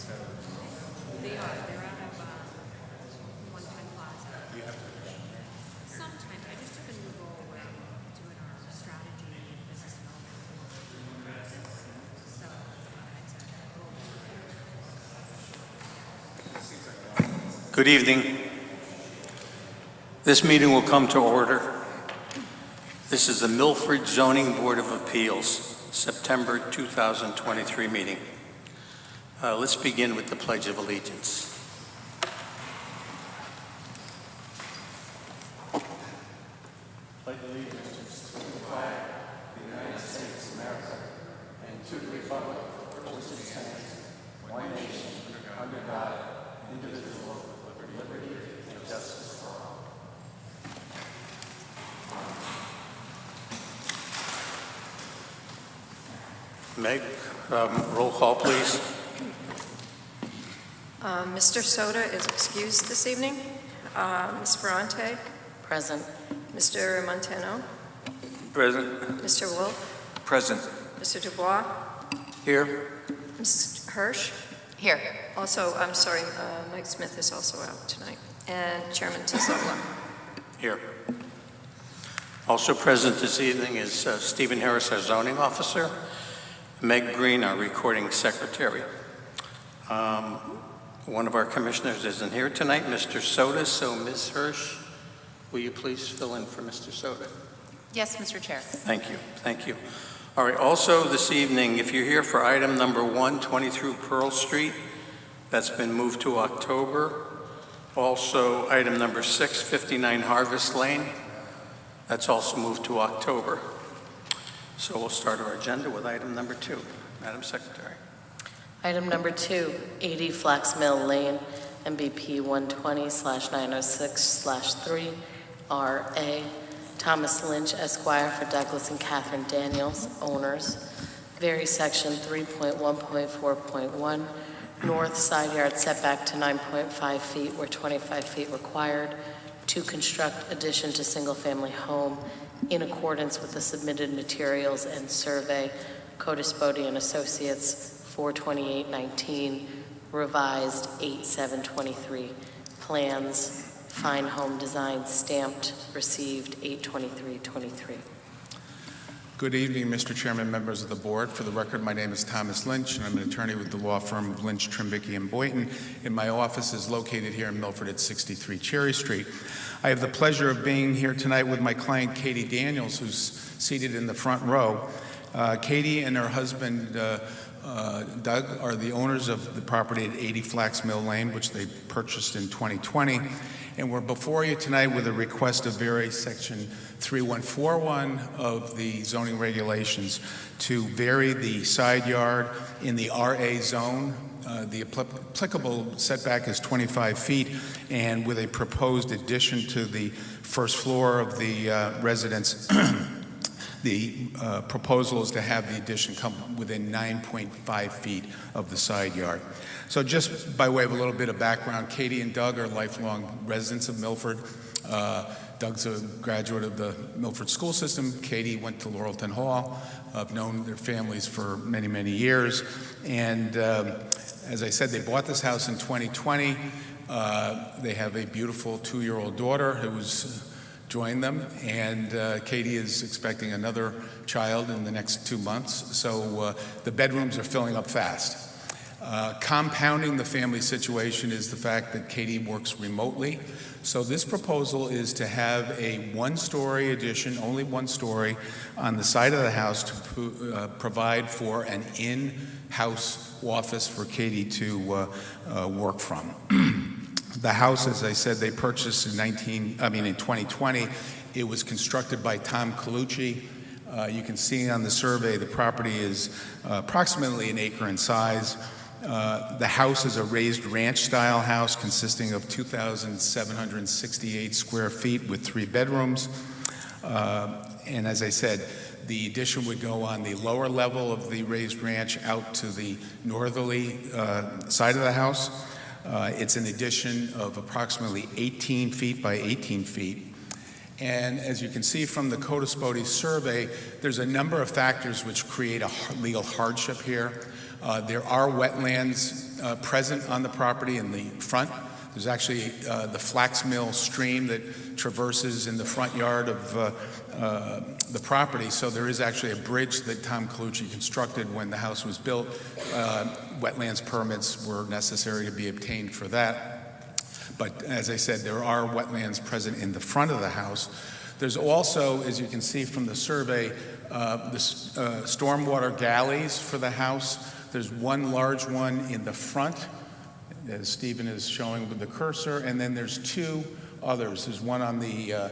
They are. They're out of 110 Plaza. You have to. Sometimes. I just took a new role where I'm doing our strategy and business development. So it's a Good evening. This meeting will come to order. This is the Milford Zoning Board of Appeals, September 2023 meeting. Let's begin with the Pledge of Allegiance. Pledge allegiance to the flag of the United States of America and to the republic for which it stands, one nation, under God, indivisible, with liberty and justice for all. Meg, roll call, please. Mr. Soda is excused this evening. Ms. Ferrante? Present. Mr. Montano? Present. Mr. Wolf? Present. Mr. Dubois? Here. Ms. Hirsch? Here. Also, I'm sorry, Mike Smith is also out tonight. And Chairman Tizola. Here. Also present this evening is Stephen Harris, our zoning officer, Meg Green, our recording secretary. One of our commissioners isn't here tonight, Mr. Soda, so Ms. Hirsch, will you please fill in for Mr. Soda? Yes, Mr. Chair. Thank you, thank you. All right, also this evening, if you're here for item number 1, 20 through Pearl Street, that's been moved to October. Also, item number 6, 59 Harvest Lane, that's also moved to October. So we'll start our agenda with item number 2. Madam Secretary. Item number 2, 80 Flax Mill Lane, MBP 120/906/3, RA. Thomas Lynch, Esquire, for Douglas and Catherine Daniels, owners. Vary section 3.1.4.1, north side yard setback to 9.5 feet where 25 feet required, to construct addition to single-family home in accordance with the submitted materials and survey, Codis Bodie and Associates, 4/28/19, revised 8/7/23, plans, Fine Home Design, stamped, received 8/23/23. Good evening, Mr. Chairman, members of the board. For the record, my name is Thomas Lynch, and I'm an attorney with the law firm of Lynch, Trimbicki, and Boynton, and my office is located here in Milford at 63 Cherry Street. I have the pleasure of being here tonight with my client, Katie Daniels, who's seated in the front row. Katie and her husband, Doug, are the owners of the property at 80 Flax Mill Lane, which they purchased in 2020. And we're before you tonight with a request to vary section 3141 of the zoning regulations to vary the side yard in the RA zone. The applicable setback is 25 feet, and with a proposed addition to the first floor of the residence, the proposal is to have the addition come within 9.5 feet of the side yard. So just by way of a little bit of background, Katie and Doug are lifelong residents of Milford. Doug's a graduate of the Milford school system. Katie went to Laurelton Hall. I've known their families for many, many years. And as I said, they bought this house in 2020. They have a beautiful 2-year-old daughter who's joined them, and Katie is expecting another child in the next 2 months. So the bedrooms are filling up fast. Compounding the family situation is the fact that Katie works remotely. So this proposal is to have a 1-story addition, only 1 story, on the side of the house to provide for an in-house office for Katie to work from. The house, as I said, they purchased in 2020. It was constructed by Tom Colucci. You can see on the survey the property is approximately 1 acre in size. The house is a raised ranch-style house consisting of 2,768 square feet with 3 bedrooms. And as I said, the addition would go on the lower level of the raised ranch out to the northerly side of the house. It's an addition of approximately 18 feet by 18 feet. And as you can see from the Codis Bodie survey, there's a number of factors which create a legal hardship here. There are wetlands present on the property in the front. There's actually the Flax Mill stream that traverses in the front yard of the property, so there is actually a bridge that Tom Colucci constructed when the house was built. Wetlands permits were necessary to be obtained for that. But as I said, there are wetlands present in the front of the house. There's also, as you can see from the survey, the stormwater galleys for the house. There's one large one in the front, as Stephen is showing with the cursor, and then there's two others. There's one on the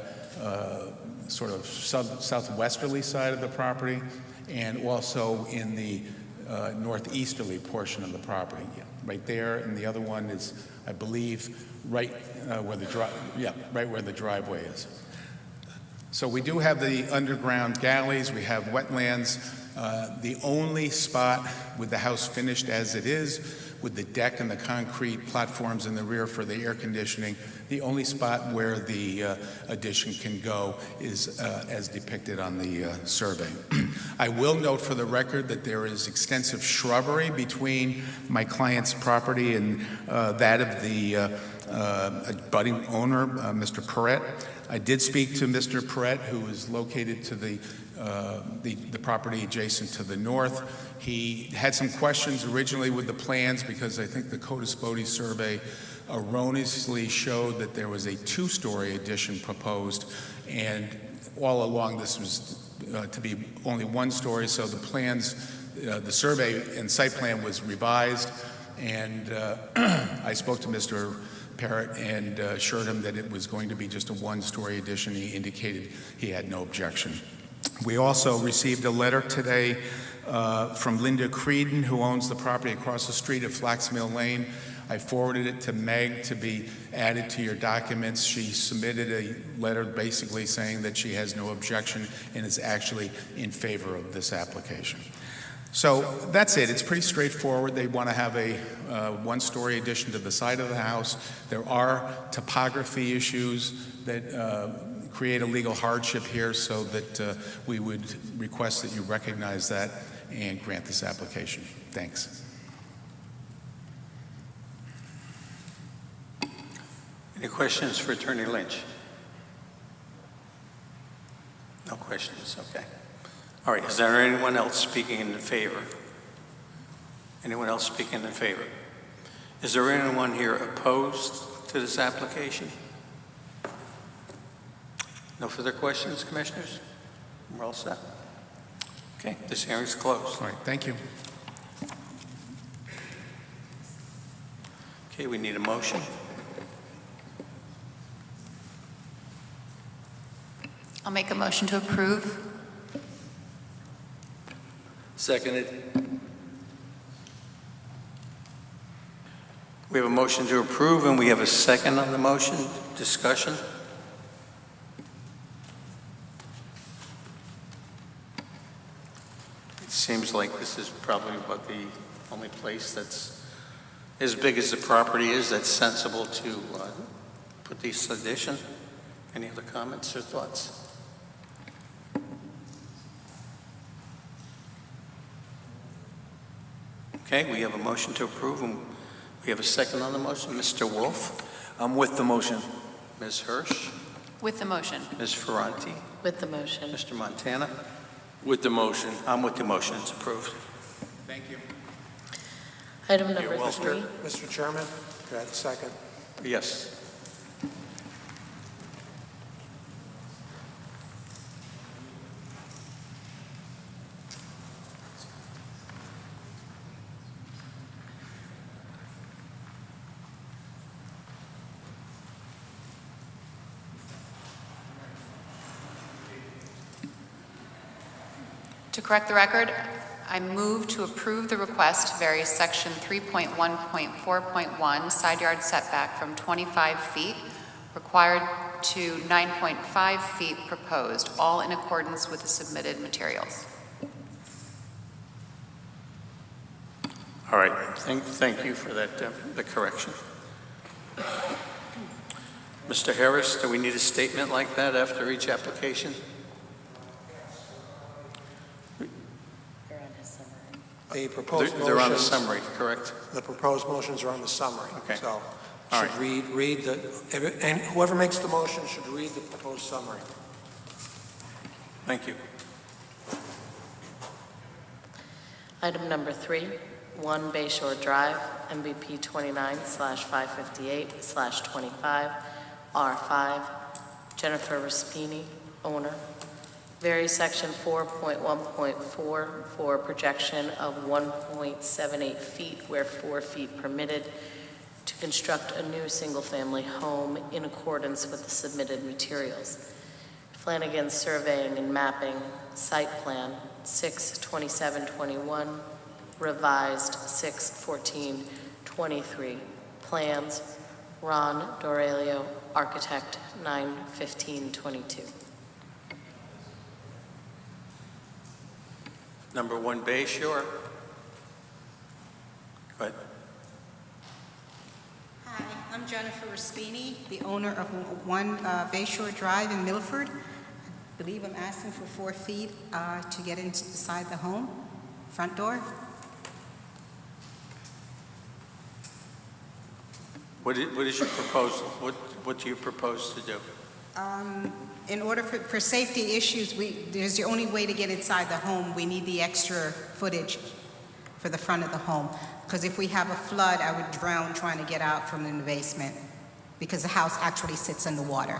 sort of southwesterly side of the property, and also in the northeasterly portion of the property, right there. And the other one is, I believe, right where the driveway is. So we do have the underground galleys, we have wetlands. The only spot with the house finished as it is, with the deck and the concrete platforms in the rear for the air conditioning, the only spot where the addition can go is as depicted on the survey. I will note for the record that there is extensive shrubbery between my client's property and that of the budding owner, Mr. Perret. I did speak to Mr. Perret, who is located to the property adjacent to the north. He had some questions originally with the plans because I think the Codispoti survey erroneously showed that there was a two-story addition proposed, and all along this was to be only one story. So the plans, the survey and site plan was revised, and I spoke to Mr. Parrott and assured him that it was going to be just a one-story addition. He indicated he had no objection. We also received a letter today from Linda Creedon, who owns the property across the street at Flax Mill Lane. I forwarded it to Meg to be added to your documents. She submitted a letter basically saying that she has no objection and is actually in favor of this application. So that's it. It's pretty straightforward. They want to have a one-story addition to the side of the house. There are topography issues that create a legal hardship here, so that we would request that you recognize that and grant this application. Thanks. Any questions for Attorney Lynch? No questions, okay. All right, is there anyone else speaking in favor? Anyone else speaking in favor? Is there anyone here opposed to this application? No further questions, Commissioners? We're all set. Okay, this hearing's closed. All right, thank you. Okay, we need a motion. I'll make a motion to approve. Seconded. We have a motion to approve, and we have a second on the motion. Discussion? It seems like this is probably about the only place that's as big as the property is that's sensible to put this addition. Any other comments or thoughts? Okay, we have a motion to approve, and we have a second on the motion. Mr. Wolf? I'm with the motion. Ms. Hirsch? With the motion. Ms. Ferranti? With the motion. Mr. Montana? With the motion. I'm with the motion. It's approved. Thank you. Item You're number welcome. 3. Mr. Chairman, could I have a second? Yes. To correct the record, I move to approve the request to vary section 3.1.4.1 side yard setback from 25 feet required to 9.5 feet proposed, all in accordance with the submitted materials. All right. Thank you for that, the correction. Mr. Harris, do we need a statement like that after each application? You're on his summary. The proposed motions... They're on the summary, correct? The proposed motions are on the summary. Okay. So, All should read the... And whoever makes the motion should read the proposed summary. Thank you. Item number 3, 1 Bayshore Drive, MVP 29/558/25, R5, Jennifer Raspini, owner. Vary section 4.1.4 for a projection of 1.78 feet where 4 feet permitted to construct a new single-family home in accordance with the submitted materials. Flanagan Surveying and Mapping, Site Plan 6/27/21, revised 6/14/23. Plans, Ron Dorelio, Architect, 9/15/22. Number 1 Bay Shore. Go ahead. Hi, I'm Jennifer Raspini, the owner of 1 Bayshore Drive in Milford. I believe I'm asking for 4 feet to get inside the home, front door. What is your proposal? What do you propose to do? In order for safety issues, there's the only way to get inside the home. We need the extra footage for the front of the home. Because if we have a flood, I would drown trying to get out from in the basement because the house actually sits in the water.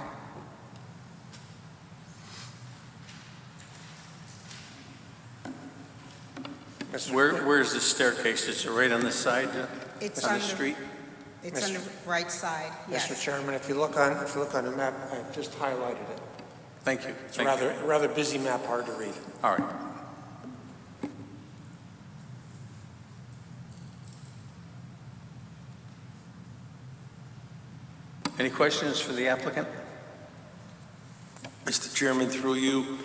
Where is the staircase? Is it right on the side, It's on on the the- street? It's on the right side, yes. Mr. Chairman, if you look on the map, I've just highlighted it. Thank you. It's Thank you. a rather busy map, hard to read. All right. Any questions for the applicant? Mr. Chairman, through you,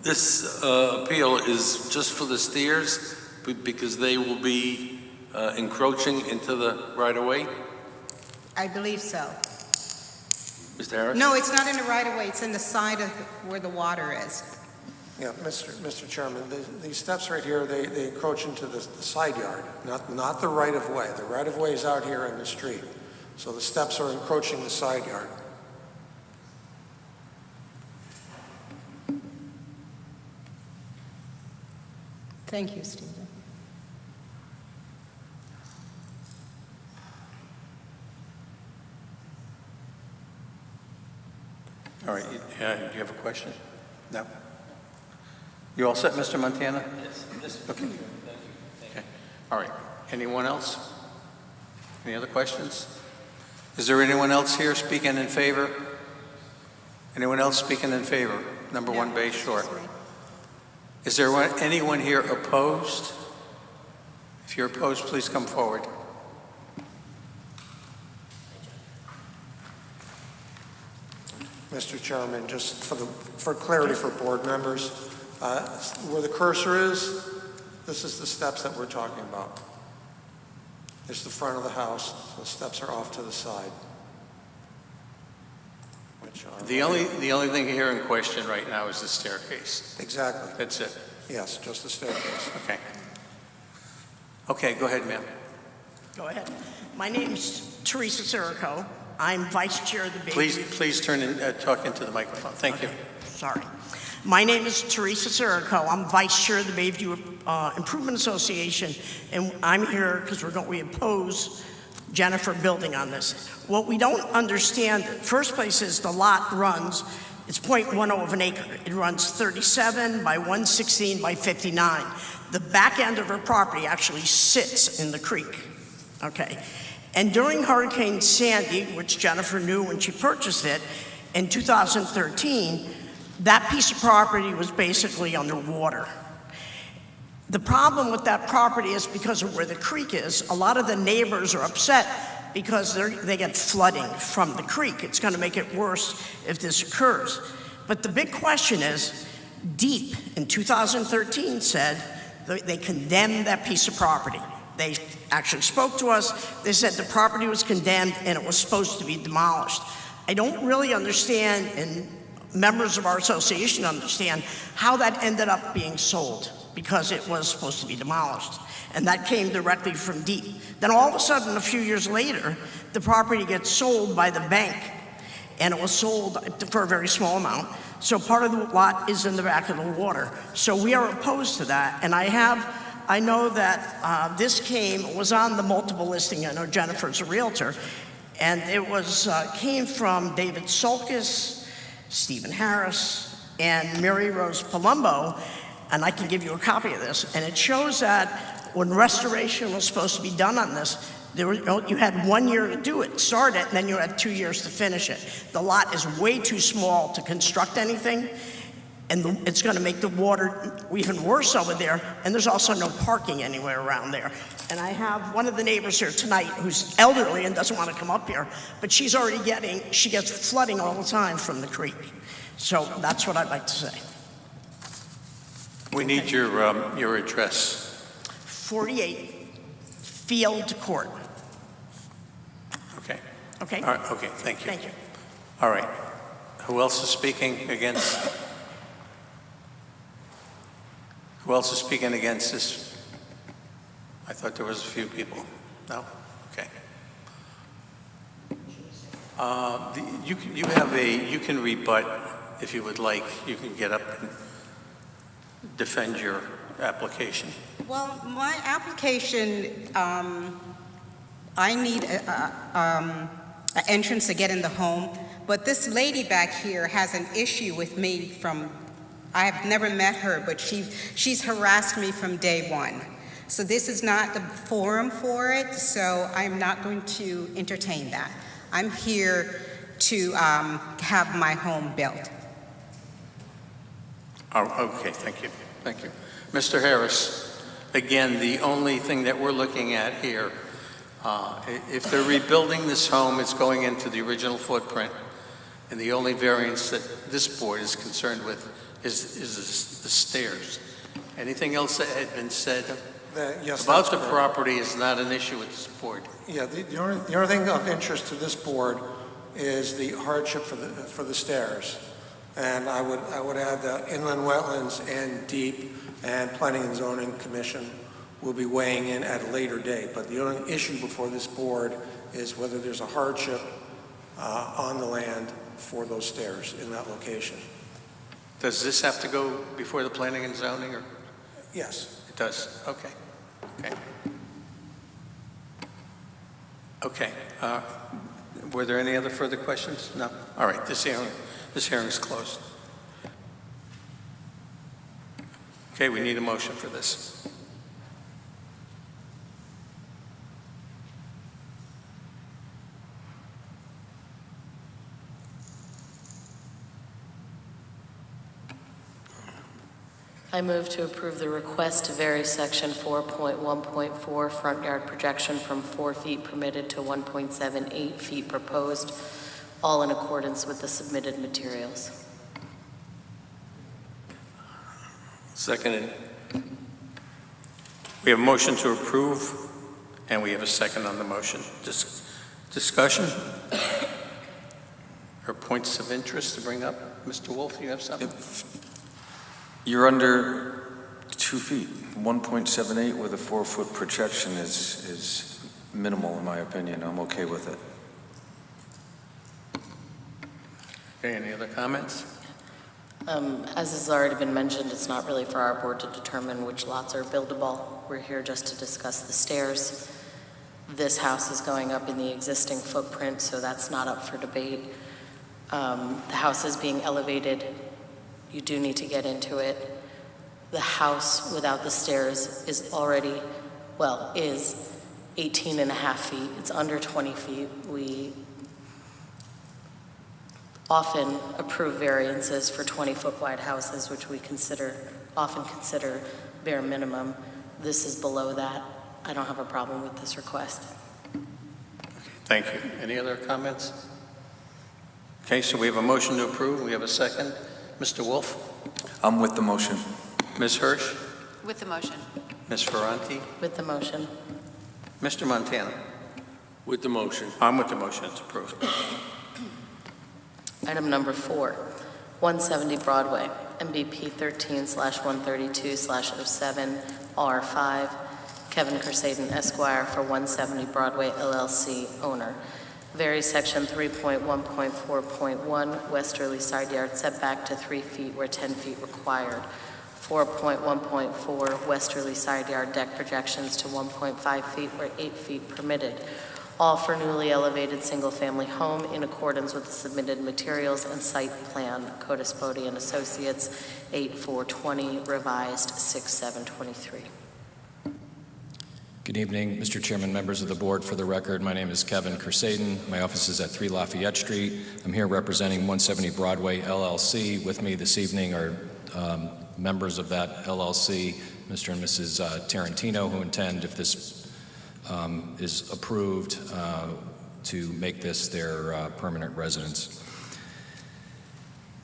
this appeal is just for the stairs because they will be encroaching into the right-of-way? I believe so. Mr. Harris? No, it's not in the right-of-way, it's in the side of where the water is. Yeah, Mr. Chairman, these steps right here, they encroach into the side yard, not the right-of-way. The right-of-way is out here in the street. So the steps are encroaching the side yard. Thank you, Stephen. All right. Do you have a question? No? You all set, Mr. Montana? Yes. Okay. Okay. All right. Anyone else? Any other questions? Is there anyone else here speaking in favor? Anyone else speaking in favor? Number 1 Bay Shore. Is there anyone here opposed? If you're opposed, please come forward. Mr. Chairman, just for clarity for board members, where the cursor is, this is the steps that we're talking about. It's the front of the house, so the steps are off to the side. The only thing here in question right now is the staircase. Exactly. That's it. Yes, just the staircase. Okay. Okay, go ahead, ma'am. Go ahead. My name's Teresa Sirico. I'm vice chair of the Bayview. Please turn and talk into the microphone. Thank you. Sorry. My name is Teresa Sirico. I'm vice chair of the Bayview Improvement Association, and I'm here because we oppose Jennifer building on this. What we don't understand, first place is the lot runs, it's 0.10 of an acre. It runs 37 by 116 by 59. The back end of her property actually sits in the creek, okay? And during Hurricane Sandy, which Jennifer knew when she purchased it, in 2013, that piece of property was basically underwater. The problem with that property is because of where the creek is, a lot of the neighbors are upset because they get flooding from the creek. It's going to make it worse if this occurs. But the big question is, DEEP in 2013 said they condemned that piece of property. They actually spoke to us. They said the property was condemned and it was supposed to be demolished. I don't really understand, and members of our association understand, how that ended up being sold. because it was supposed to be demolished. And that came directly from DEEP. Then all of a sudden, a few years later, the property gets sold by the bank, and it was sold for a very small amount. So part of the lot is in the back of the water. So we are opposed to that, and I know that this was on the multiple listing. I know Jennifer's a realtor, and it came from David Solkis, Stephen Harris, and Mary Rose Palumbo, and I can give you a copy of this. And it shows that when restoration was supposed to be done on this, you had 1 year to do it, start it, and then you had 2 years to finish it. The lot is way too small to construct anything, and it's going to make the water even worse over there, and there's also no parking anywhere around there. And I have one of the neighbors here tonight who's elderly and doesn't want to come up here, but she gets flooding all the time from the creek. So that's what I'd like to say. We need your address. 48 Field Court. Okay. Okay? All right, okay, thank you. Thank you. All right. Who else is speaking against? Who else is speaking against this? I thought there was a few people. No? Okay. You can rebut if you would like. You can get up and defend your application. Well, my application, I need an entrance to get in the home, but this lady back here has an issue with me I have never met her, but she's harassed me from day one. So this is not the forum for it, so I'm not going to entertain that. I'm here to have my home built. Oh, okay, thank you. Thank you. Mr. Harris, again, the only thing that we're looking at here, if they're rebuilding this home, it's going into the original footprint, and the only variance that this board is concerned with is the stairs. Anything else that had been said Yes, about that's the correct. property is not an issue with this board? Yeah, the only thing of interest to this board is the hardship for the stairs. And I would add that inland wetlands and DEEP and Planning and Zoning Commission will be weighing in at a later date. But the only issue before this board is whether there's a hardship on the land for those stairs in that location. Does this have to go before the Planning and Zoning, or? Yes. It does, okay. Okay. Okay. Were there any other further questions? No? All right, this hearing is closed. Okay, we need a motion for this. I move to approve the request to vary section 4.1.4 front yard projection from 4 feet permitted to 1.78 feet proposed, all in accordance with the submitted materials. Seconded. We have a motion to approve, and we have a second on the motion. Discussion? Or points of interest to bring up? Mr. Wolf, you have something? You're under 2 feet. 1.78 with a 4-foot projection is minimal in my opinion. I'm okay with it. Okay, any other comments? As has already been mentioned, it's not really for our board to determine which lots are buildable. We're here just to discuss the stairs. This house is going up in the existing footprint, so that's not up for debate. The house is being elevated. You do need to get into it. The house without the stairs is 18 and a half feet. It's under 20 feet. We often approve variances for 20-foot wide houses, which we often consider bare minimum. This is below that. I don't have a problem with this request. Thank you. Any other comments? Okay, so we have a motion to approve. We have a second. Mr. Wolf? I'm with the motion. Ms. Hirsch? With the motion. Ms. Ferranti? With the motion. Mr. Montana? With the motion. I'm with the motion. It's approved. Item number 4, 170 Broadway. MBP 13/132/07, R5, Kevin Kersaden Esquire for 170 Broadway LLC owner. Vary section 3.1.4.1 westerly side yard setback to 3 feet where 10 feet required. 4.1.4 westerly side yard deck projections to 1.5 feet where 8 feet permitted. All for newly elevated single-family home in accordance with the submitted materials and site plan. Codis Bodie and Associates, 8420, revised 6723. Good evening, Mr. Chairman, members of the board. For the record, my name is Kevin Kersaden. My office is at 3 Lafayette Street. I'm here representing 170 Broadway LLC. With me this evening are members of that LLC, Mr. and Mrs. Tarantino, who intend, if this is approved, to make this their permanent residence.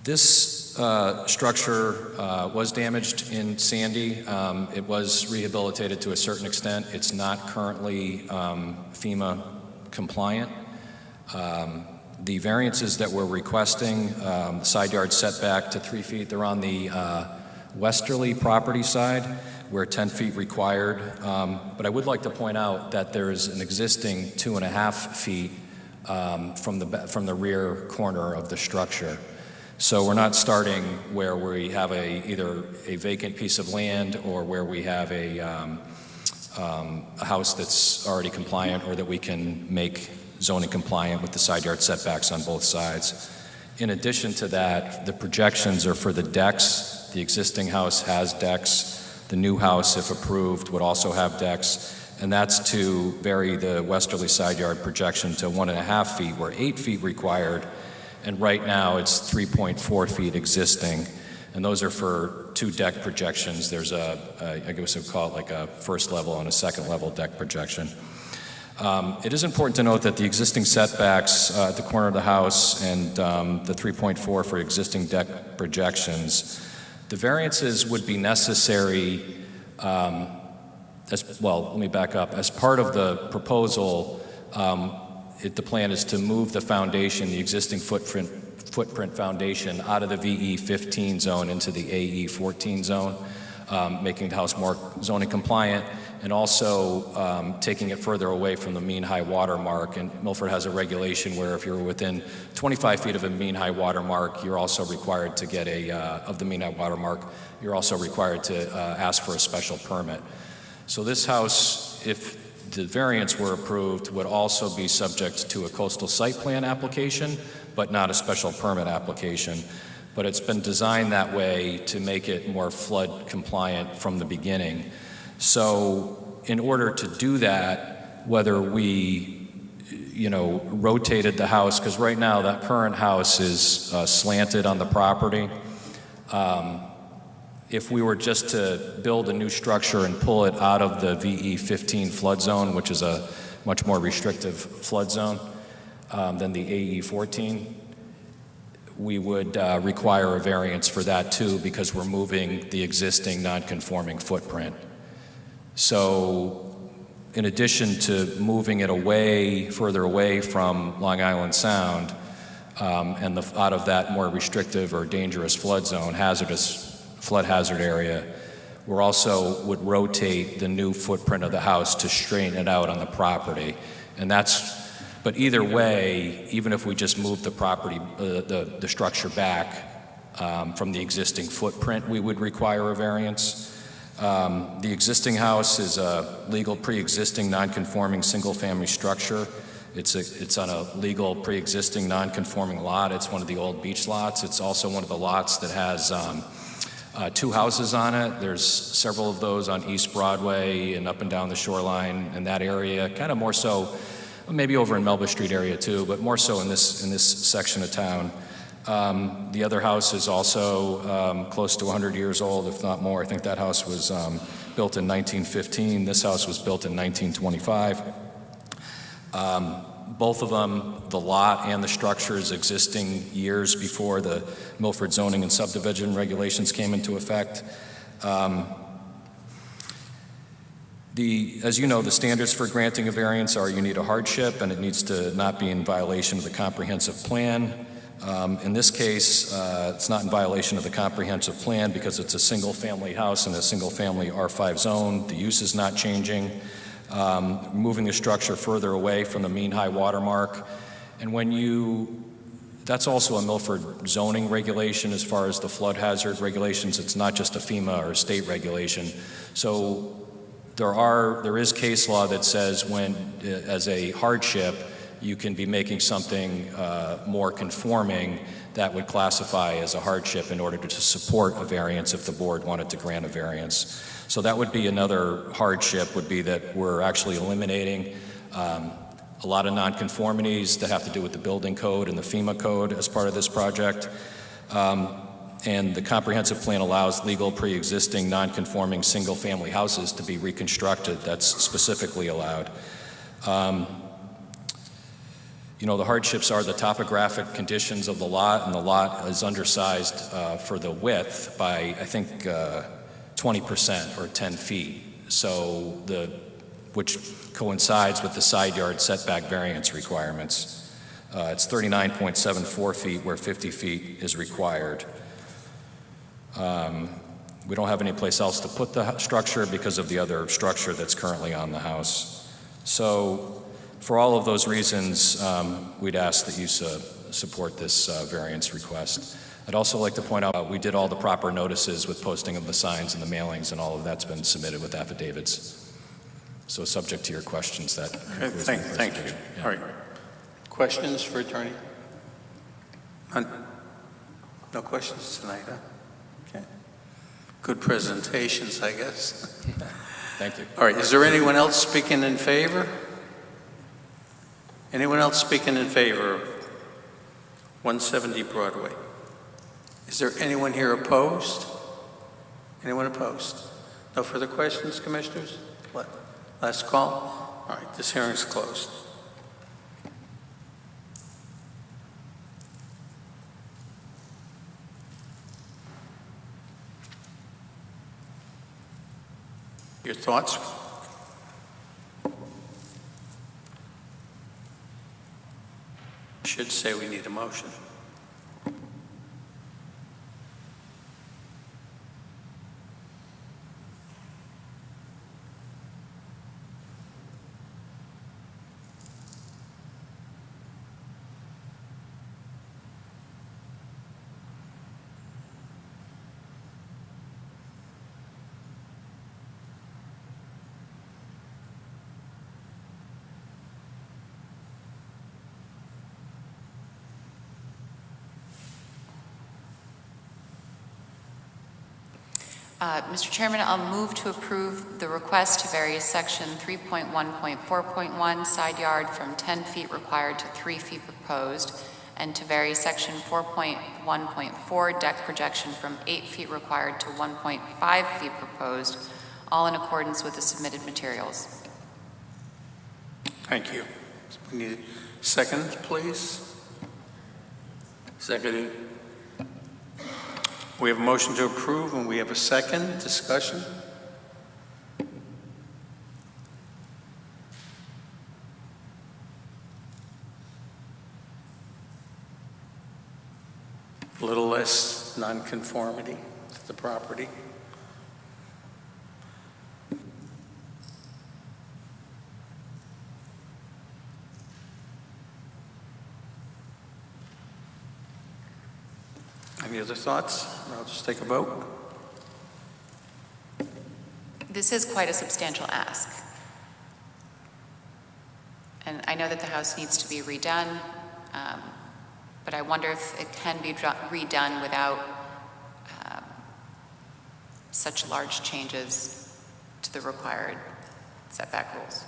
This structure was damaged in Sandy. It was rehabilitated to a certain extent. It's not currently FEMA compliant. The variances that we're requesting, the side yard setback to 3 feet, they're on the westerly property side, where 10 feet required. But I would like to point out that there is an existing 2.5 feet from the rear corner of the structure. So we're not starting where we have either a vacant piece of land or where we have a house that's already compliant or that we can make zoning compliant with the side yard setbacks on both sides. In addition to that, the projections are for the decks. The existing house has decks. The new house, if approved, would also have decks, and that's to vary the westerly side yard projection to 1.5 feet, where 8 feet required, and right now it's 3.4 feet existing, and those are for 2 deck projections. There's I guess we'd call it like a first level and a second level deck projection. It is important to note that the existing setbacks at the corner of the house and the 3.4 for existing deck projections, the variances would be necessary let me back up. As part of the proposal, the plan is to move the foundation, the existing footprint foundation, out of the VE 15 zone into the AE 14 zone, making the house more zoning compliant, and also taking it further away from the mean high water mark. And Milford has a regulation where if you're within 25 feet of a mean high water mark, you're also required to get of the mean high water mark, you're also required to ask for a special permit. So this house, if the variance were approved, would also be subject to a coastal site plan application, but not a special permit application. But it's been designed that way to make it more flood compliant from the beginning. So in order to do that, whether we, rotated the house, because right now that current house is slanted on the property. If we were just to build a new structure and pull it out of the VE 15 flood zone, which is a much more restrictive flood zone than the AE 14, we would require a variance for that too, because we're moving the existing non-conforming footprint. So in addition to moving it further away from Long Island Sound and out of that more restrictive or dangerous flood zone, flood hazard area, we also would rotate the new footprint of the house to straighten it out on the property. But either way, even if we just move the property, the structure back from the existing footprint, we would require a variance. The existing house is a legal pre-existing non-conforming single-family structure. It's on a legal pre-existing non-conforming lot. It's one of the old beach lots. It's also one of the lots that has 2 houses on it. There's several of those on East Broadway and up and down the shoreline in that area, kind of more so, maybe over in Melba Street area too, but more so in this section of town. The other house is also close to 100 years old, if not more. I think that house was built in 1915. This house was built in 1925. Both of them, the lot and the structures, existing years before the Milford zoning and subdivision regulations came into effect. As you know, the standards for granting a variance are you need a hardship and it needs to not be in violation of the comprehensive plan. In this case, it's not in violation of the comprehensive plan because it's a single-family house in a single-family R5 zone. The use is not changing. Moving the structure further away from the mean high water mark. And that's also a Milford zoning regulation as far as the flood hazard regulations. It's not just a FEMA or a state regulation. So there is case law that says when, as a hardship, you can be making something more conforming that would classify as a hardship in order to support a variance if the board wanted to grant a variance. So that would be another hardship, would be that we're actually eliminating a lot of nonconformities that have to do with the building code and the FEMA code as part of this project. And the comprehensive plan allows legal pre-existing non-conforming single-family houses to be reconstructed. That's specifically allowed. The hardships are the topographic conditions of the lot, and the lot is undersized for the width by, I think, 20% or 10 feet. So which coincides with the side yard setback variance requirements. It's 39.74 feet where 50 feet is required. We don't have any place else to put the structure because of the other structure that's currently on the house. So for all of those reasons, we'd ask that you support this variance request. I'd also like to point out we did all the proper notices with posting of the signs and the mailings, and all of that's been submitted with affidavits. So subject to your questions, that concludes my Thank you. presentation. Yeah. All right. Questions for attorney? None? No questions tonight, huh? Okay. Good presentations, I guess. Thank you. All right. Is there anyone else speaking in favor? Anyone else speaking in favor of 170 Broadway? Is there anyone here opposed? Anyone opposed? No further questions, commissioners? What? Last call? All right, this hearing is closed. Your thoughts? Should say we need a motion. Mr. Chairman, I'll move to approve the request to vary section 3.1.4.1 side yard from 10 feet required to 3 feet proposed, and to vary section 4.1.4 deck projection from 8 feet required to 1.5 feet proposed, all in accordance with the submitted materials. Thank you. We need a second, please. Seconded. We have a motion to approve and we have a second. Discussion? A little less nonconformity to the property. Any other thoughts? I'll just take a vote. This is quite a substantial ask. And I know that the house needs to be redone, but I wonder if it can be redone without such large changes to the required setback rules.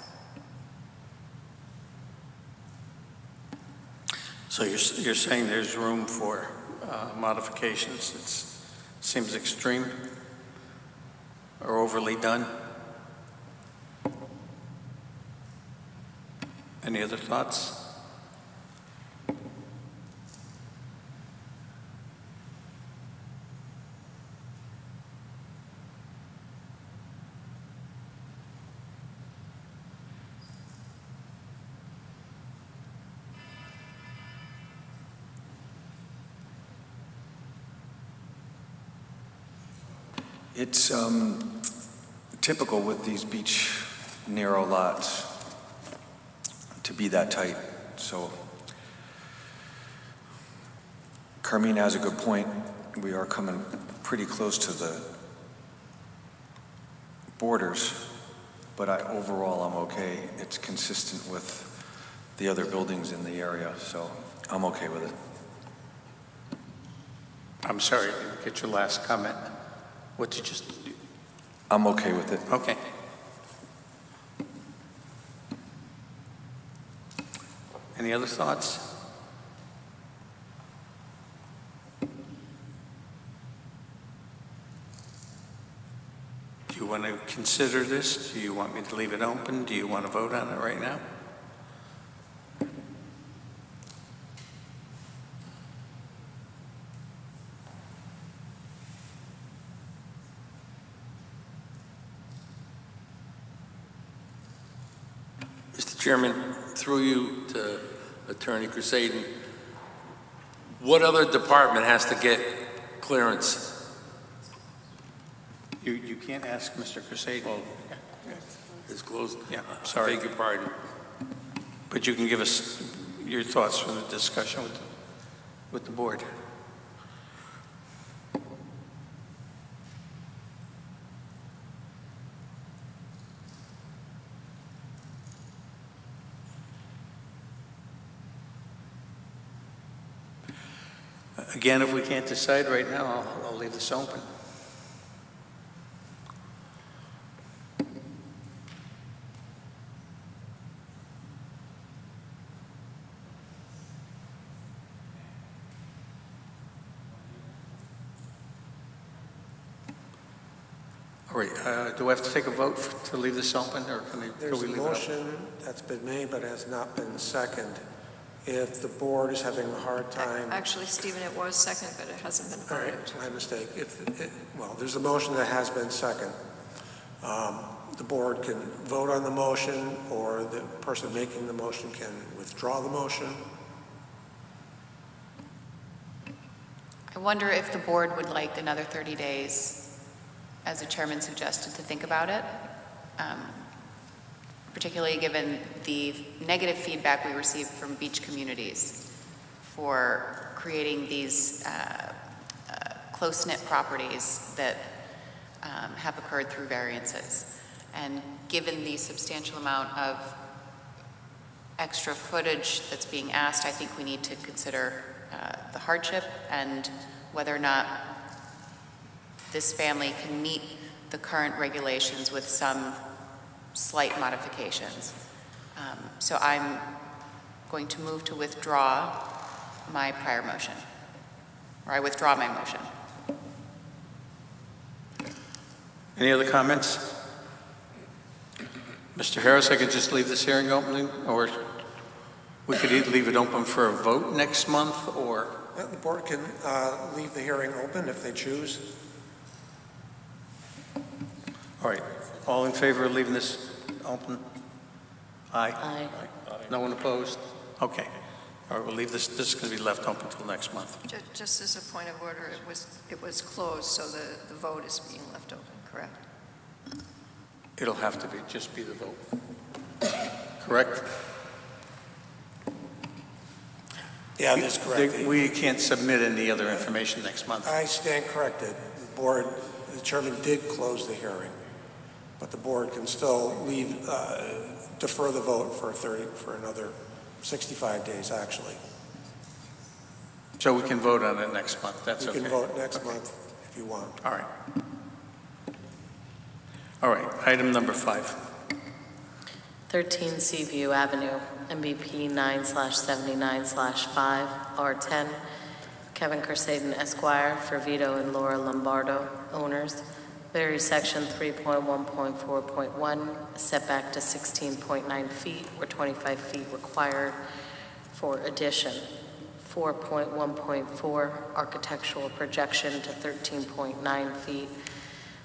So you're saying there's room for modifications? It seems extreme or overly done. Any other thoughts? It's typical with these beach narrow lots to be that tight, so Carmina has a good point. We are coming pretty close to the borders, but overall I'm okay. It's consistent with the other buildings in the area, so I'm okay with it. I'm sorry, I didn't get your last comment. What did you just do? I'm okay with it. Okay. Any other thoughts? Do you want to consider this? Do you want me to leave it open? Do you want to vote on it right now? Mr. Chairman, through you to Attorney Crusaden, what other department has to get clearance? You can't ask Mr. Crusaden. It's closed. Yeah, sorry. I beg your pardon. But you can give us your thoughts from the discussion with the board. Again, if we can't decide right now, I'll leave this open. All right, do I have to take a vote to leave this open, or can we There's a leave it open? motion that's been made but has not been seconded. If the board is having a hard time... Actually, Stephen, it was second, but it hasn't been All voted. right, my mistake. Well, there's a motion that has been seconded. The board can vote on the motion, or the person making the motion can withdraw the motion. I wonder if the board would like another 30 days, as the chairman suggested, to think about it, particularly given the negative feedback we received from beach communities for creating these close-knit properties that have occurred through variances. And given the substantial amount of extra footage that's being asked, I think we need to consider the hardship and whether or not this family can meet the current regulations with some slight modifications. So I'm going to move to withdraw my prior motion, or I withdraw my motion. Any other comments? Mr. Harris, I could just leave this hearing open, or we could either leave it open for a vote next month, or... The board can leave the hearing open if they choose. All right, all in favor of leaving this open? Aye? Aye. No one opposed? Okay. All right, we'll leave this is going to be left open until next month. Just as a point of order, it was closed, so the vote is being left open, correct? It'll have to just be the vote. Correct? Yeah, that's correct. We can't submit any other information next month. I stand corrected. The board, the chairman did close the hearing, but the board can still defer the vote for another 65 days, actually. So we can vote on it next month. That's okay. You can vote next month if you want. All right. All right, item number 5. 13 Seaview Avenue, MBP 9/79/5, R10, Kevin Crusaden Esquire, for Vito and Laura Lombardo, owners. Varies section 3.1.4.1, setback to 16.9 feet, where 25 feet required for addition. 4.1.4, architectural projection to 13.9 feet,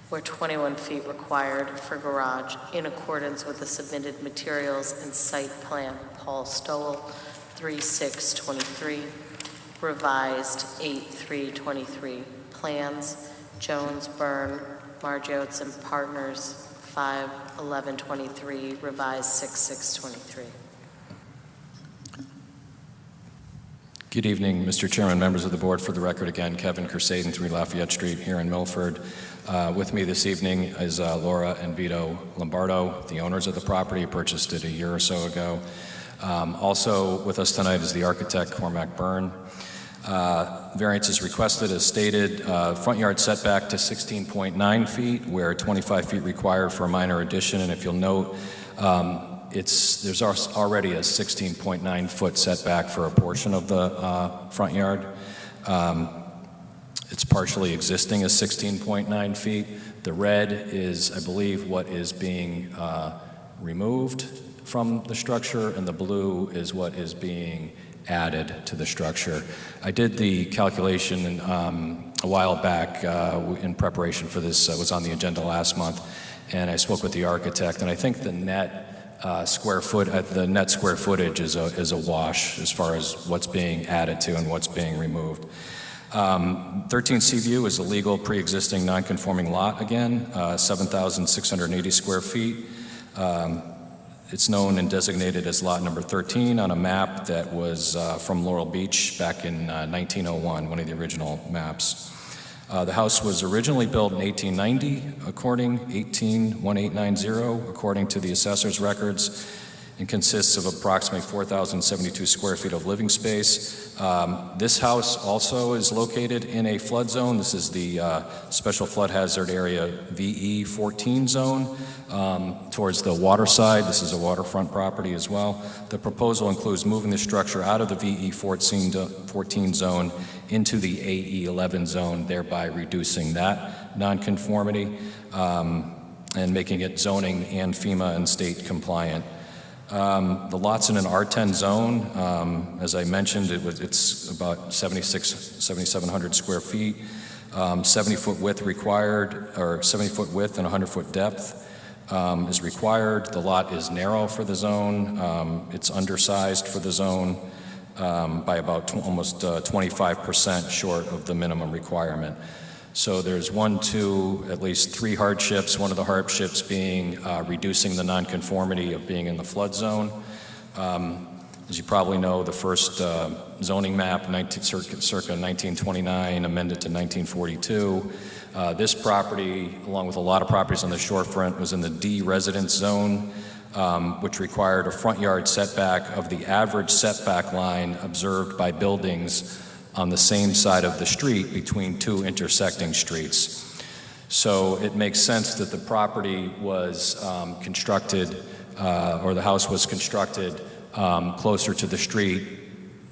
where 21 feet required for garage, in accordance with the submitted materials and site plan. Paul Stowell, 3/6/23, revised 8/3/23. Plans, Jones Byrne, Margie Oates and Partners, 5/11/23, revised 6/6/23. Good evening, Mr. Chairman, members of the board. For the record, again, Kevin Kersaden, 3 Lafayette Street here in Milford. With me this evening is Laura and Vito Lombardo, the owners of the property, purchased it a year or so ago. Also with us tonight is the architect, Cormac Byrne. Variance is requested as stated, front yard setback to 16.9 feet, where 25 feet required for a minor addition. And if you'll note, there's already a 16.9 foot setback for a portion of the front yard. It's partially existing as 16.9 feet. The red is, I believe, what is being removed from the structure, and the blue is what is being added to the structure. I did the calculation a while back in preparation for this. It was on the agenda last month, and I spoke with the architect, and I think the net square footage is a wash as far as what's being added to and what's being removed. 13 Seaview is a legal pre-existing non-conforming lot again, 7,680 square feet. It's known and designated as lot number 13 on a map that was from Laurel Beach back in 1901, one of the original maps. The house was originally built in 1890, 1890, according to the assessor's records, and consists of approximately 4,072 square feet of living space. This house also is located in a flood zone. This is the Special Flood Hazard Area VE 14 zone towards the water side. This is a waterfront property as well. The proposal includes moving the structure out of the VE 14 zone into the AE 11 zone, thereby reducing that nonconformity and making it zoning and FEMA and state compliant. The lot's in an R10 zone. As I mentioned, it's about 7,700 square feet, 70-foot width required, or 70-foot width and 100-foot depth is required. The lot is narrow for the zone. It's undersized for the zone by about almost 25% short of the minimum requirement. So there's at least three hardships. One of the hardships being reducing the nonconformity of being in the flood zone. As you probably know, the first zoning map, circa 1929, amended to 1942. This property, along with a lot of properties on the shorefront, was in the D residence zone, which required a front yard setback of the average setback line observed by buildings on the same side of the street between two intersecting streets. So it makes sense that the property was constructed, or the house was constructed closer to the street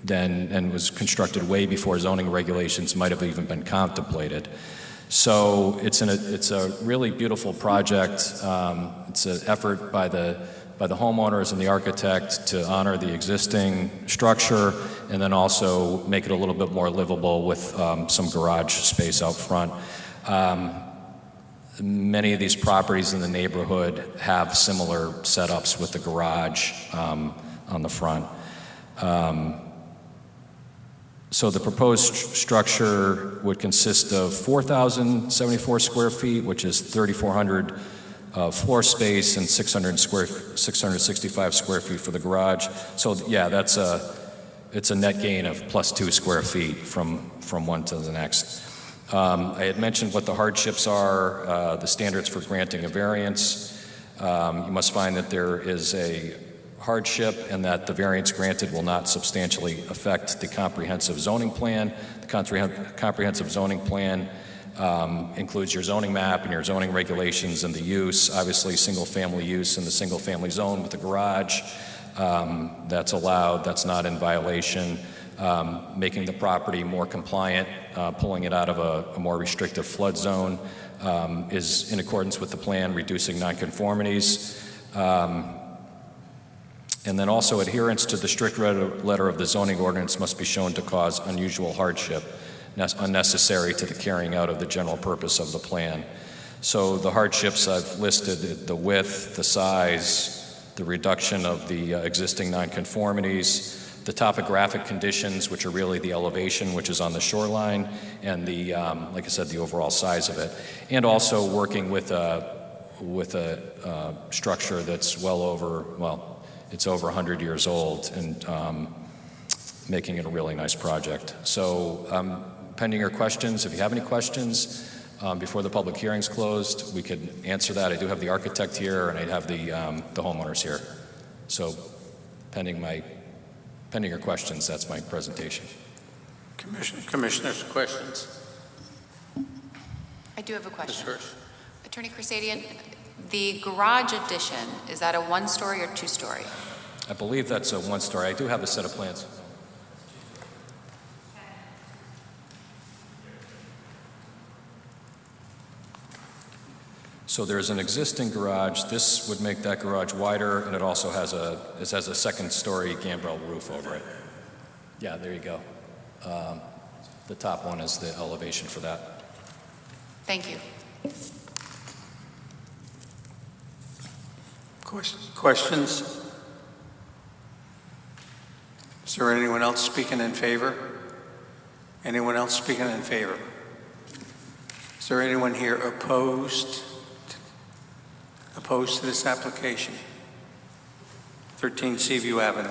and was constructed way before zoning regulations might have even been contemplated. So it's a really beautiful project. It's an effort by the homeowners and the architect to honor the existing structure and then also make it a little bit more livable with some garage space out front. Many of these properties in the neighborhood have similar setups with the garage on the front. So the proposed structure would consist of 4,074 square feet, which is 3,400 floor space, and 665 square feet for the garage. So yeah, it's a net gain of plus 2 square feet from one to the next. I had mentioned what the hardships are, the standards for granting a variance. You must find that there is a hardship and that the variance granted will not substantially affect the comprehensive zoning plan. The comprehensive zoning plan includes your zoning map and your zoning regulations and the use, obviously single-family use in the single-family zone with the garage. That's allowed, that's not in violation. Making the property more compliant, pulling it out of a more restrictive flood zone is in accordance with the plan, reducing nonconformities. And then also adherence to the strict letter of the zoning ordinance must be shown to cause unusual hardship, unnecessary to the carrying out of the general purpose of the plan. So the hardships I've listed, the width, the size, the reduction of the existing nonconformities, the topographic conditions, which are really the elevation, which is on the shoreline, and the, like I said, the overall size of it, and also working with a structure that's it's over 100 years old, and making it a really nice project. So pending your questions, if you have any questions before the public hearing's closed, we could answer that. I do have the architect here, and I have the homeowners here. So pending your questions, that's my presentation. Commissioners, questions? I do have a question. Ms. Hirsch? Attorney Crusadyan, the garage addition, is that a one-story or two-story? I believe that's a one-story. I do have a set of plans. So there's an existing garage. This would make that garage wider, and it also has a second-story gambrel roof over it. Yeah, there you go. The top one is the elevation for that. Thank you. Questions? Is there anyone else speaking in favor? Anyone else speaking in favor? Is there anyone here opposed to this application? 13 Seaview Avenue.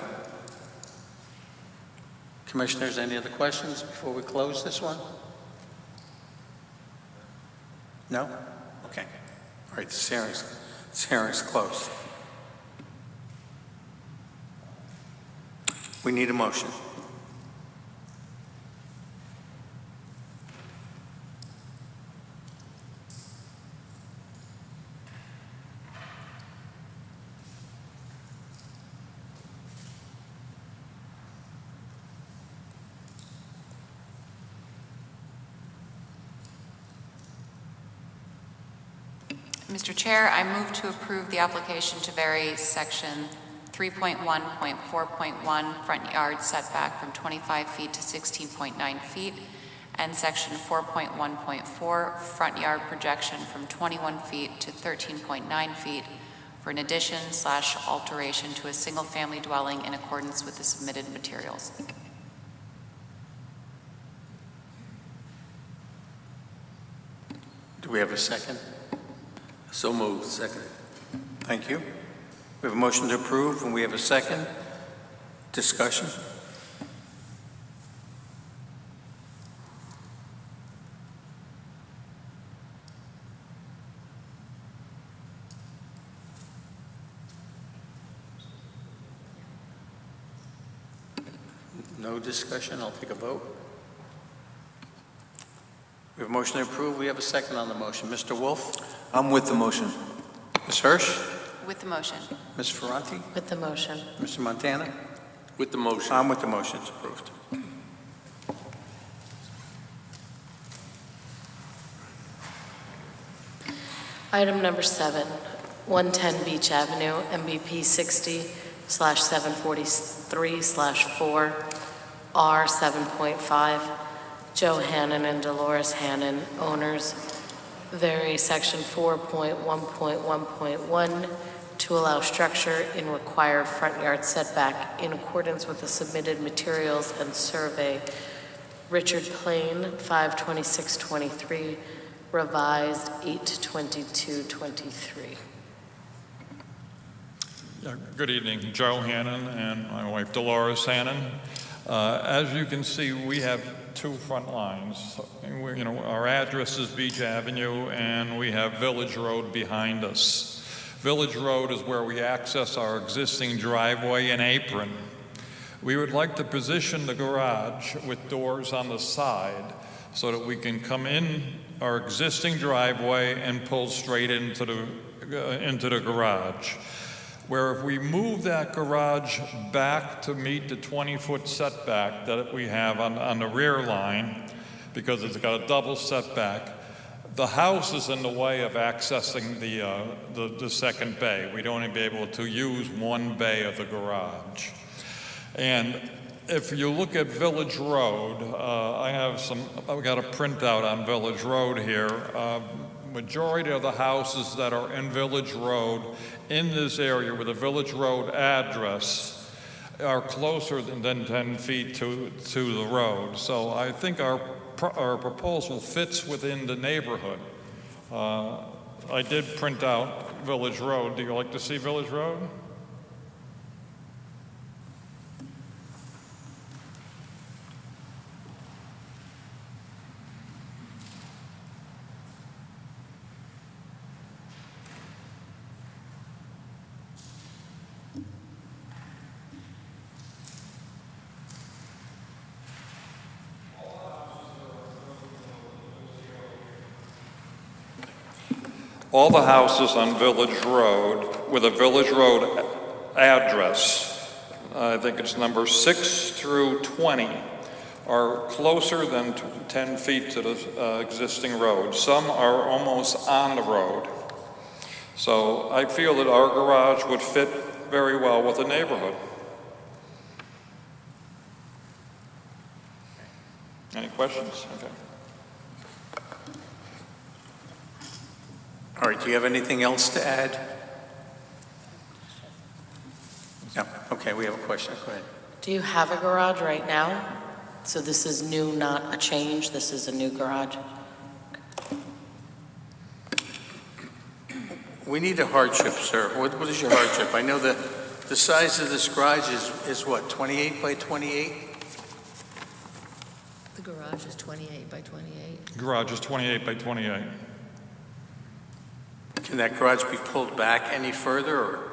Commissioners, any other questions before we close this one? No? Okay. All right, this hearing's closed. We need a motion. Mr. Chair, I move to approve the application to vary section 3.1.4.1 front yard setback from 25 feet to 16.9 feet and section 4.1.4 front yard projection from 21 feet to 13.9 feet for an addition/alteration to a single-family dwelling in accordance with the submitted materials. Do we have a second? So moved. Second. Thank you. We have a motion to approve, and we have a second. Discussion? No discussion. I'll take a vote. We have a motion to approve. We have a second on the motion. Mr. Wolf? I'm with the motion. Ms. Hirsch? With the motion. Ms. Ferranti? With the motion. Mr. Montana? With the motion. I'm with the motion. It's approved. Item number 7, 110 Beach Avenue, MBP 60/743/4, R 7.5, Joe Hannon and Dolores Hannon, owners, vary section 4.1.1.1 to allow structure in required front yard setback in accordance with the submitted materials and survey. Richard Plain, 5/26/23, revised 8/22/23. Good evening, Joe Hannon and my wife Dolores Hannon. As you can see, we have two front lines. Our address is Beach Avenue, and we have Village Road behind us. Village Road is where we access our existing driveway and apron. We would like to position the garage with doors on the side so that we can come in our existing driveway and pull straight into the garage. Where if we move that garage back to meet the 20-foot setback that we have on the rear line, because it's got a double setback, the house is in the way of accessing the second bay. We'd only be able to use one bay of the garage. And if you look at Village Road, I've got a printout on Village Road here. Majority of the houses that are in Village Road in this area with a Village Road address are closer than 10 feet to the road. So I think our proposal fits within the neighborhood. I did print out Village Road. Do you like to see Village Road? All the houses on Village Road with a Village Road address, I think it's number 6 through 20, are closer than 10 feet to the existing road. Some are almost on the road. So I feel that our garage would fit very well with the neighborhood. Any questions? Okay. All right, do you have anything else to add? No, okay, we have a question, go ahead. Do you have a garage right now? So this is new, not a change, this is a new garage? We need a hardship, sir. What is your hardship? I know that the size of this garage is what, 28 by 28? The garage is 28 by 28. Garage is 28 by 28. Can that garage be pulled back any further, or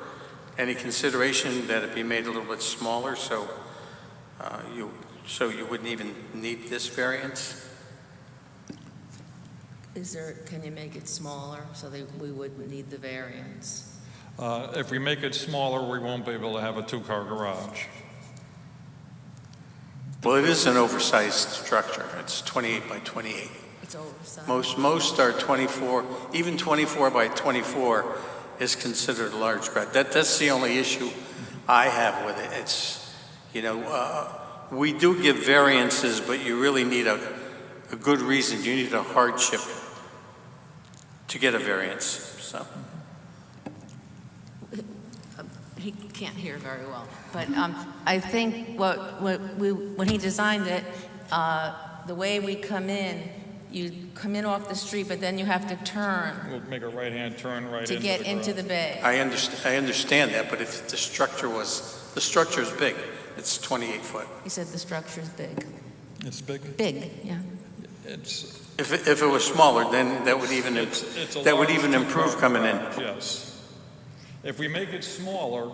any consideration that it be made a little bit smaller so you wouldn't even need this variance? Can you make it smaller so that we wouldn't need the variance? If we make it smaller, we won't be able to have a two-car garage. Well, it is an oversized structure. It's 28 by 28. It's oversized. Most are 24, even 24 by 24 is considered a large garage. That's the only issue I have with it. It's, we do give variances, but you really need a good reason. You need a hardship to get a variance, so. He can't hear very well, but I think when he designed it, the way we come in, you come in off the street, but then you have to turn We'll make a right-hand turn right to get into the bay. I understand that, but if the structure is big, it's 28 foot. He said the structure's big. It's big? Big, yeah. It's If it was smaller, then that would even it's a that would large even improve two-car coming in. garage, yes. If we make it smaller,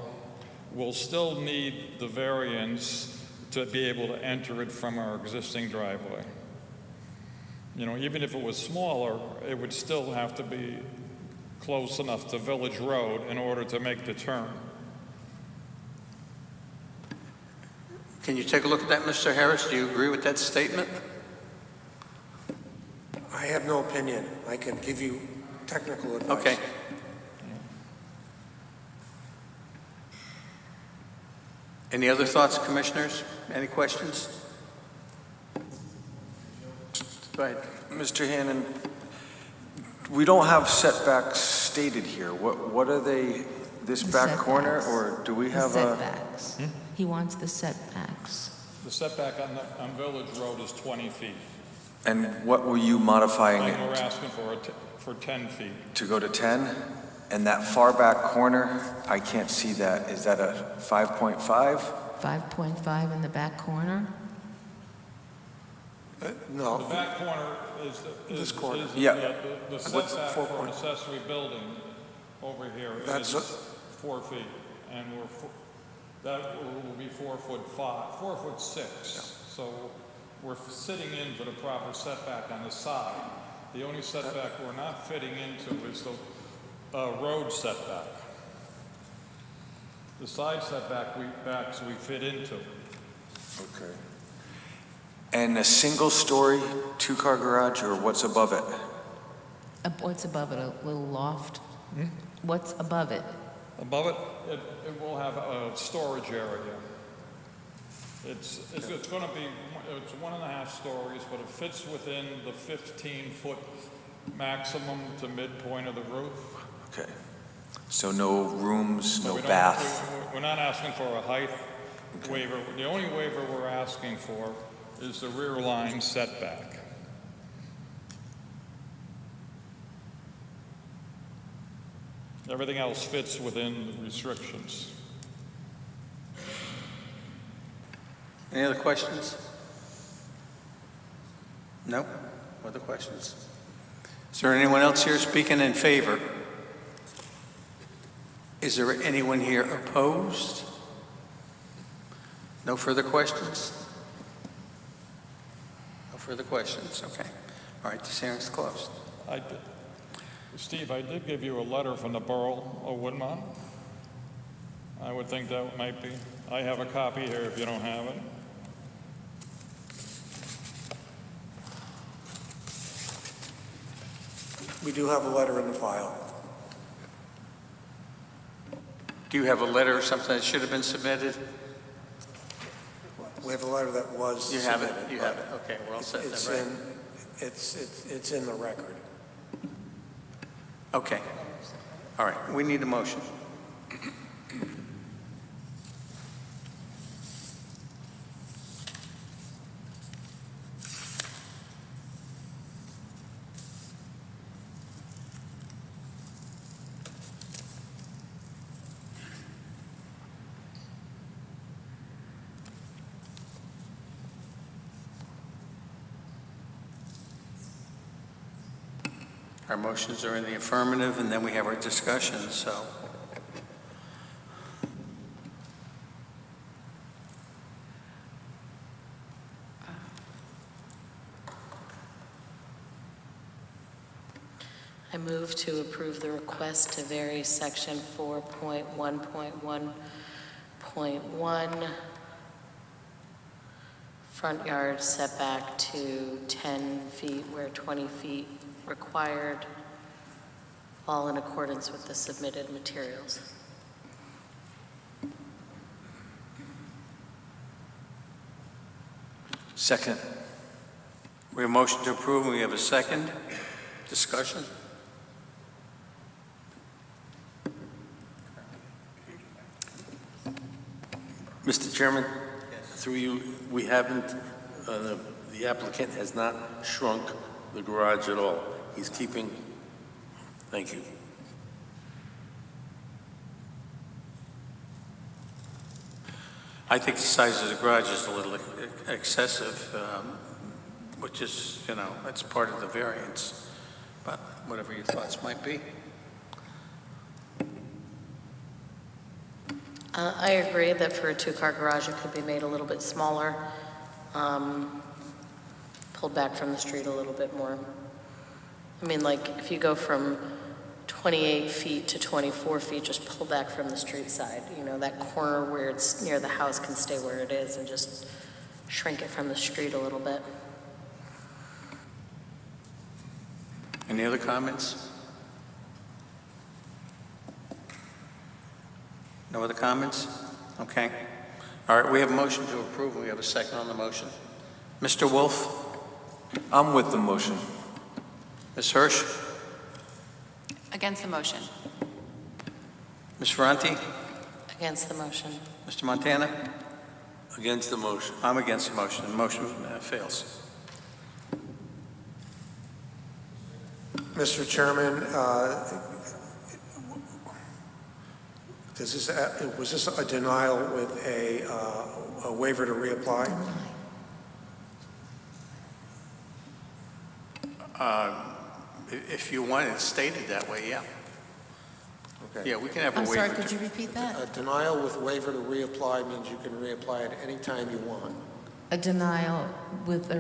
we'll still need the variance to be able to enter it from our existing driveway. Even if it was smaller, it would still have to be close enough to Village Road in order to make the turn. Can you take a look at that, Mr. Harris? Do you agree with that statement? I have no opinion. I can give you technical advice. Okay. Any other thoughts, commissioners? Any questions? Go ahead. Mr. Hannon, we don't have setbacks stated here. What are they, this The back corner, setbacks. or do we The have a? setbacks. He wants the setbacks. The setback on Village Road is 20 feet. And what were you modifying And we're it asking for 10 feet. to go to 10? And that far back corner, I can't see that. Is that a 5.5? 5.5 in the back corner? No. The back corner is This corner. Yeah. The What's setback 4 for an point? accessory building over here That's is 4 feet, and that will be 4'6". So we're sitting into the proper setback on the side. The only setback we're not fitting into is the road setback. The side setback we fit into. Okay. And a single-story, two-car garage, or what's above it? What's above it, a little loft? What's above it? Above it, it will have a storage area. It's going to be, it's 1.5 stories, but it fits within the 15-foot maximum to midpoint of the roof. Okay. So no rooms, So no we don't- bath? We're not asking for a height waiver, the only waiver we're asking for is the rear line setback. Everything else fits within the restrictions. Any other questions? No? Other questions? Is there anyone else here speaking in favor? Is there anyone here opposed? No further questions? No further questions, okay. All right, this hearing's closed. Steve, I did give you a letter from the Borough of Woodmont. I would think that might be. I have a copy here if you don't have it. We do have a letter in the file. Do you have a letter or something that should have been submitted? We have a letter that was You have it, submitted, you have it, okay, we're all set It's then, right? it's in the record. Okay. All right, we need a motion. Our motions are in the affirmative, and then we have our discussion, so. I move to approve the request to vary section 4.1.1.1 front yard setback to 10 feet where 20 feet required, all in accordance with the submitted materials. Second. We have a motion to approve, and we have a second. Discussion? Mr. Chairman, through you, we haven't, the applicant has not shrunk the garage at all. He's keeping, thank you. I think the size of the garage is a little excessive, which is, you know, that's part of the variance, but whatever your thoughts might be. I agree that for a two-car garage, it could be made a little bit smaller, pulled back from the street a little bit more. I mean, like, if you go from 28 feet to 24 feet, just pull back from the street side. You know, that corner where it's near the house can stay where it is and just shrink it from the street a little bit. Any other comments? No other comments? Okay. All right, we have a motion to approve. We have a second on the motion. Mr. Wolf? I'm with the motion. Ms. Hirsch? Against the motion. Ms. Ferranti? Against the motion. Mr. Montana? Against the motion. I'm against the motion. The motion fails. Mr. Chairman, was this a denial with a waiver to reapply? If you want it stated that way, yeah. Okay. Yeah, we can have a I'm waiver. sorry, could you repeat that? A denial with waiver to reapply means you can reapply it any time you want. A denial with a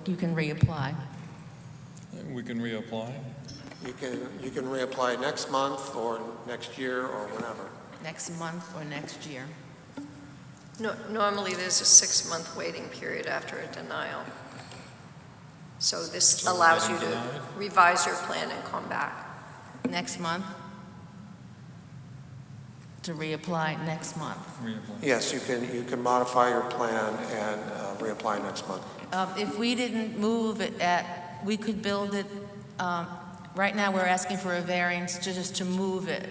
you can reapply. We can reapply. You can reapply next month or next year or whenever. Next month or next year. No, normally, there's a 6-month waiting period after a denial. So this allows you to revise your plan and come back. Next month? To reapply next month. Yes, you can modify your plan and reapply next month. If we didn't move it we could build it, right now we're asking for a variance to move it.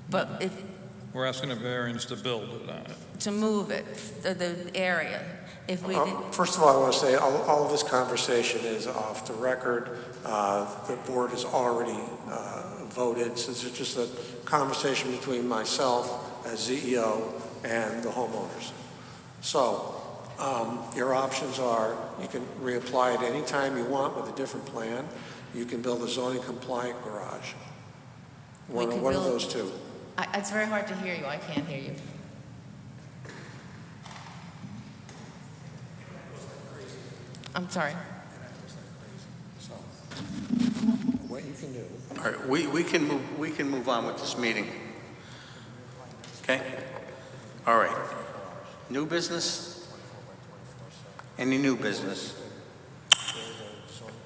But if We're asking a variance to build it on it. to move it, the area. If we didn't, First of all, I want to say all of this conversation is off the record. The board has already voted, so this is just a conversation between myself as CEO and the homeowners. So your options are, you can reapply it any time you want with a different plan. You can build a zoning compliant garage. One of those two. it's very hard to hear you, I can't hear you. I'm sorry. What you can do. All right, we can move on with this meeting. Okay? All right. New business? Any new business?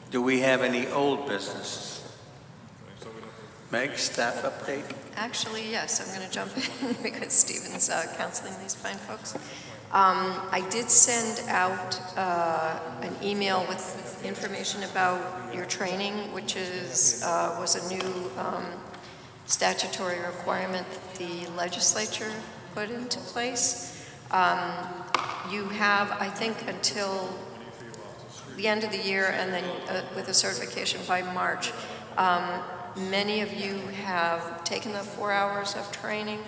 Do we have any old business? Meg, staff update? Actually, yes, I'm going to jump in because Stephen's counseling these fine folks. I did send out an email with information about your training, which was a new statutory requirement that the legislature put into place. You have, I think, until the end of the year and then with a certification by March. Many of you have taken the 4 hours of training,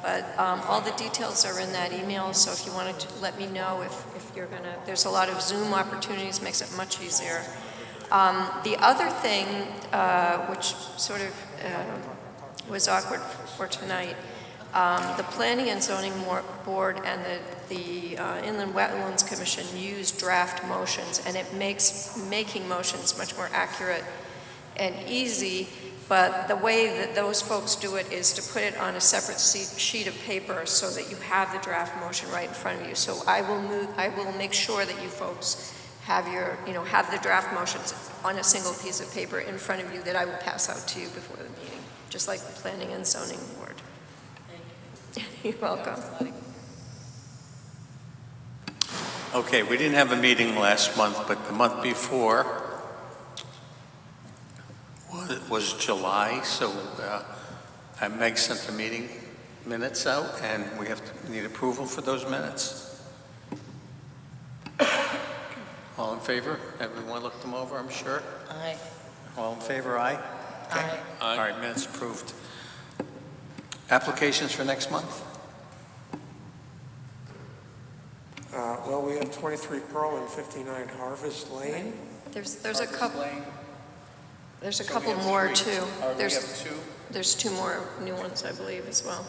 but all the details are in that email, so if you wanted to let me know if you're going to, there's a lot of Zoom opportunities, makes it much easier. The other thing, which sort of was awkward for tonight, the Planning and Zoning Board and the Inland Wetlands Commission use draft motions, and it makes making motions much more accurate and easy. But the way that those folks do it is to put it on a separate sheet of paper so that you have the draft motion right in front of you. So I will make sure that you folks have have the draft motions on a single piece of paper in front of you that I will pass out to you before the meeting, just like the Planning and Zoning Board. Thank you. You're welcome. Okay, we didn't have a meeting last month, but the month before was July, so Meg sent the meeting minutes out, and we need approval for those minutes. All in favor? Everyone looked them over, I'm sure? Aye. All in favor, aye? Okay. Aye. All right, minutes approved. Applications for next month? Well, we have 23 Pearl and 59 Harvest Lane. There's a couple. There's a So couple we have more three. too. We have two? There's 2 more new ones, I believe, as well.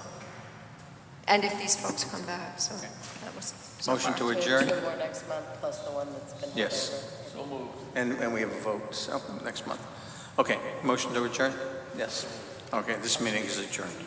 And if these folks come back, so that was. so Motion far. to adjourn? 2 more next month, plus the one that's been held Yes. over. So moved. And we have a vote, so next month. Okay, motion to adjourn? Yes. Okay, this meeting is adjourned.